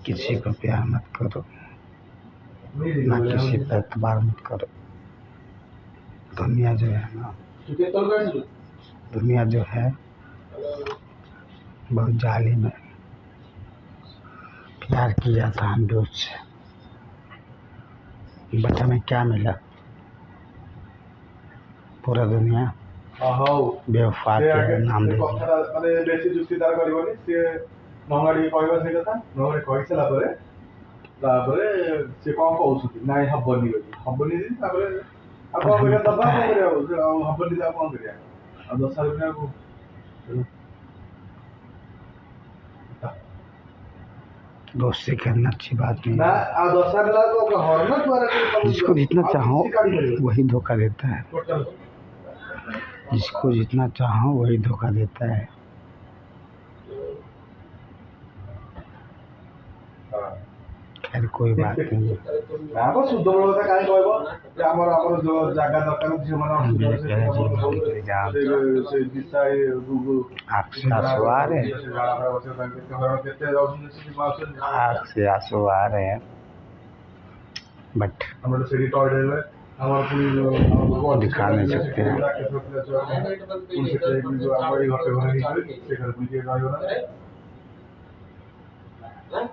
किसी को प्यार मत करो, ना किसी पर एतबार मत करो। दुनिया जो है ना, दुनिया जो है बहुत जालिम है। प्यार किया था हम भी उससे, बट हमें क्या मिला? पूरा दुनिया बेवफा के नाम दे दोस्ती करना अच्छी बात नहीं है। जिसको जितना चाहो वही धोखा देता है, जिसको जितना चाहो वही धोखा देता है। खैर कोई बात नहीं, आपसे आंसू आ रहे हैं, आँख से आंसू आ रहे हैं, बट दिखा नहीं सकते हैं।